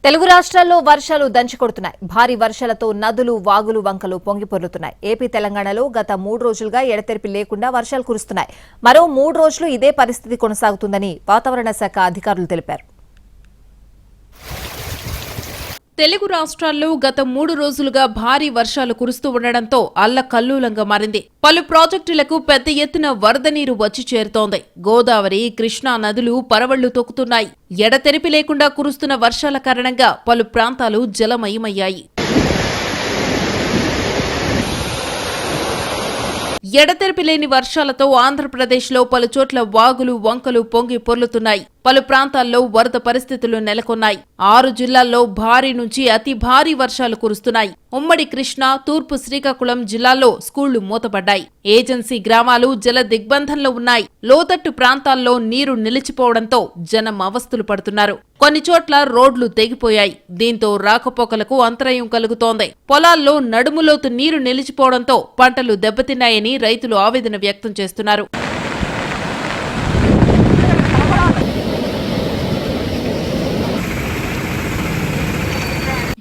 తెలుగు రాష్ట్రాల్లో వర్షాలు దంచుకొడుతున్నాయి. భారీ వర్షాలతో నదులు, వాగులు, వంకలు పొంగిపొర్లుతున్నాయి. ఏపీ, తెలంగాణలో గత 3 రోజులుగా ఎడతెరిపి లేకుండా వర్షాలు కురుస్తున్నాయి. మరో 3 రోజులు ఇదే పరిస్థితి కొనసాగుతుందని వాతావరణ శాఖ అధికారులు తెలిపారు. తెలుగు రాష్ట్రాల్లో గత 3 రోజులుగా భారీ వర్షాలు కురుస్తూ ఉండడంతో అల్లకల్లోలంగా మారింది. పలు ప్రాజెక్టులకు పెద్ద ఎత్తున వరద నీరు వచ్చి చేరుతోంది. గోదావరి, కృష్ణా నదులు పరవళ్లు తొక్కుతున్నాయి. ఎడతెరిపి లేకుండా కురుస్తున్న వర్షాల కారణంగా పలు ప్రాంతాలు జలమయమయ్యాయి. ఎడతెరిపి లేని వర్షాలతో ఆంధ్రప్రదేశ్లో పలుచోట్ల వాగులు, వంకలు పొంగి పొర్లుతున్నాయి. పలు ప్రాంతాల్లో వరద పరిస్థితులు నెలకొన్నాయి. 6 జిల్లాల్లో భారీ నుంచి అతి భారీ వర్షాలు కురుస్తున్నాయి. ఉమ్మడి కృష్ణా, తూర్పు శ్రీకాకుళం జిల్లాల్లో స్కూళ్లు మూతపడ్డాయి. ఏజెన్సీ గ్రామాలు జల దిగ్బంధంలో ఉన్నాయి. లోతట్టు ప్రాంతాల్లో నీరు నిలిచిపోవడంతో జనం అవస్థలు పడుతున్నారు. కొన్ని చోట్ల రోడ్లు తెగిపోయాయి. దీంతో రాకపోకలకు అంతరాయం కలుగుతోంది. పొలాల్లో నడుములోతు నీరు నిలిచిపోవడంతో పంటలు దెబ్బతిన్నాయని రైతులు ఆవేదన వ్యక్తం చేస్తున్నారు.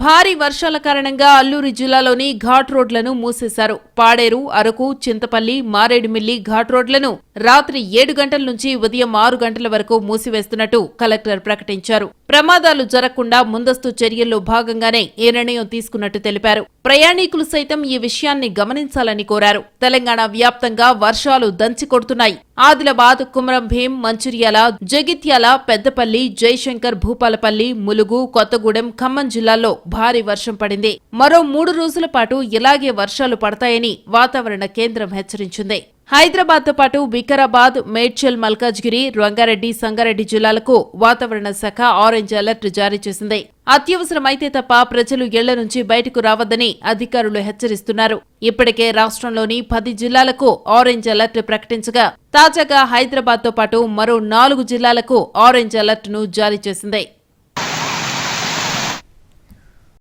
భారీ వర్షాల కారణంగా అల్లూరి జిల్లాలోని ఘాట్ రోడ్లను మూసేశారు. పాడేరు, అరకు, చింతపల్లి, మారేడుమిల్లి ఘాట్ రోడ్లను రాత్రి 7 గంటల నుంచి ఉదయం 6 గంటల వరకు మూసివేస్తున్నట్టు కలెక్టర్ ప్రకటించారు. ప్రమాదాలు జరగకుండా ముందస్తు చర్యల్లో భాగంగానే ఈ నిర్ణయం తీసుకున్నట్టు తెలిపారు. ప్రయాణికులు సైతం ఈ విషయాన్ని గమనించాలని కోరారు. తెలంగాణ వ్యాప్తంగా వర్షాలు దంచికొడుతున్నాయి. ఆదిలాబాద్, కుమరం భీం, మంచిర్యాల, జగిత్యాల, పెద్దపల్లి, జయశంకర్, భూపాలపల్లి, ములుగు, కొత్తగూడెం, ఖమ్మం జిల్లాల్లో భారీ వర్షం పడింది. మరో 3 రోజుల పాటు ఇలాగే వర్షాలు పడతాయని వాతావరణ కేంద్రం హెచ్చరించింది. హైదరాబాద్తో పాటు వికారాబాద్, మేడ్చల్, మల్కాజ్గిరి, రంగారెడ్డి, సంగారెడ్డి జిల్లాలకు వాతావరణ శాఖ ఆరెంజ్ అలర్ట్ జారీ చేసింది. అత్యవసరమైతే తప్ప ప్రజలు ఇళ్ల నుంచి బయటకు రావద్దని అధికారులు హెచ్చరిస్తున్నారు. ఇప్పటికే రాష్ట్రంలోని 10 జిల్లాలకు ఆరెంజ్ అలర్ట్ ప్రకటించగా తాజాగా హైదరాబాద్తో పాటు మరో 4 జిల్లాలకు ఆరెంజ్ అలర్ట్ ను జారీ చేసింది.